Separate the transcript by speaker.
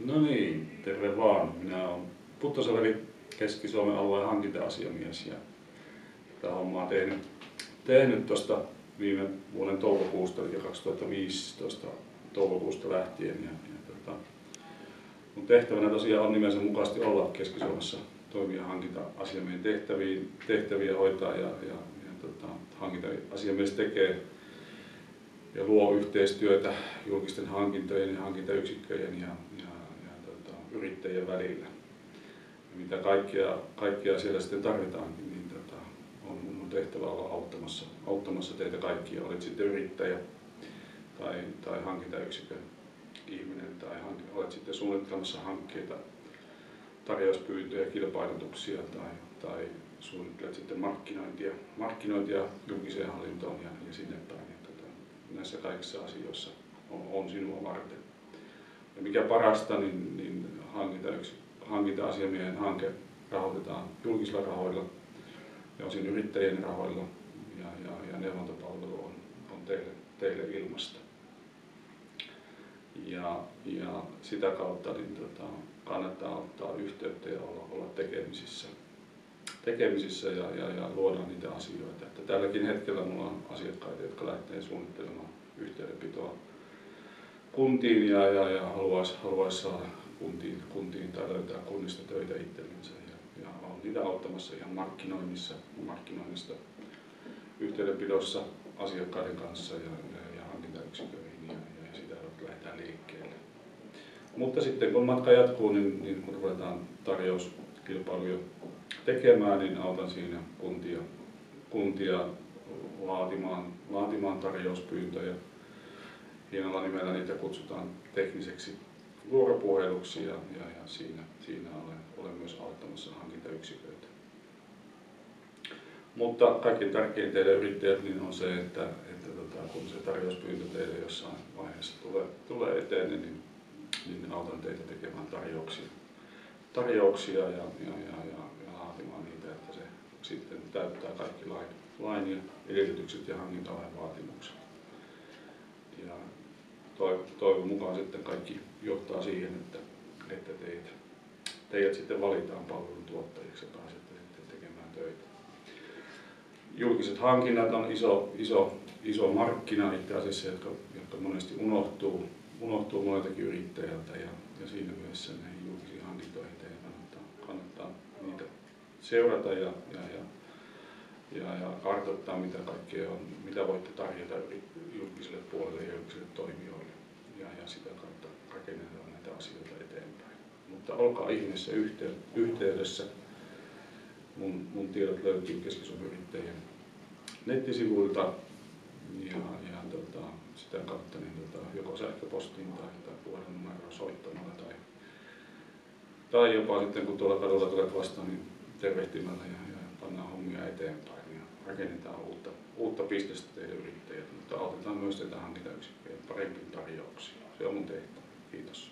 Speaker 1: No niin, terve vaan. Minä olen Puttosaveri Keski-Suomen alueen hankinta-asiamies ja tätä hommaa tehnyt tuosta viime vuoden toukokuusta, eli 2015 toukokuusta lähtien. Mun tehtävänä tosiaan on nimensä mukaisesti olla Keski-Suomessa toimia hankinta-asiamiehen tehtäviä hoitaa ja hankinta-asiamies tekee ja luo yhteistyötä julkisten hankintojen ja hankintayksikköjen ja yrittäjien välillä. Ja mitä kaikkia siellä sitten tarvitaankin, niin on mun tehtävä olla auttamassa teitä kaikkia, olet sitten yrittäjä tai hankintayksikön ihminen tai olet sitten suunnittelemassa hankkeita, tarjouspyyntöjä, kilpailutuksia tai suunnittelet sitten markkinointia julkiseen hallintoon ja sinne päin. Näissä kaikissa asioissa on sinua varten. Ja mikä parasta, niin hankinta-asiamiehen hanke rahoitetaan julkisilla rahoilla ja osin yrittäjien rahoilla ja neuvontapalvelu on teille ilmasta. Ja sitä kautta niin kannattaa ottaa yhteyttä ja olla tekemisissä ja luoda niitä asioita. Että tälläkin hetkellä minulla on asiakkaita, jotka lähtee suunnittelemaan yhteydenpitoa kuntiin ja haluaisi saada kuntiin tai löytää kunnista töitä itsellensä. Ja olen niitä auttamassa ihan markkinoinnista, yhteydenpidossa asiakkaiden kanssa ja hankintayksiköihin ja sitä lähdetään liikkeelle. Mutta sitten kun matka jatkuu, niin kun ruvetaan tarjouskilpailuja tekemään, niin autan siinä kuntia laatimaan tarjouspyyntöjä. Hienolla nimellä niitä kutsutaan tekniseksi vuoropuheluksi ja siinä olen myös auttamassa hankintayksiköitä. Mutta kaikkein tärkein teille yrittäjät niin on se, että kun se tarjouspyyntö teille jossain vaiheessa tulee eteen, niin autan teitä tekemään tarjouksia ja laatimaan niitä, että se sitten täyttää kaikki lain ja edellytykset ja hankintalain vaatimukset. Ja toivon mukaan sitten kaikki johtaa siihen, että teidät sitten valitaan palvelun tuottajiksi ja pääsette sitten tekemään töitä. Julkiset hankinnat on iso markkina itse asiassa, jotka monesti unohtuu moneltakin yrittäjältä ja siinä mielessä näihin julkisiin hankintoihin kannattaa niitä seurata ja kartoittaa mitä kaikkea on, mitä voitte tarjota julkiselle puolelle ja julkisille toimijoille ja sitä kautta rakennetaan näitä asioita eteenpäin. Mutta olkaa ihmeessä yhteydessä. Mun tiedot löytyy Keski-Suomen yrittäjien nettisivuilta ja sitä kautta niin joko sähköpostiin tai puhelinnumeroa soittamalla tai jopa sitten kun tuolla kadulla tulet vastaan niin tervehtimällä ja pannaan hommia eteenpäin ja rakennetaan uutta bisnestä teille yrittäjät, mutta autetaan myös teitä hankintayksikköjä parempiin tarjouksiin. Se on mun tehtävä. Kiitos.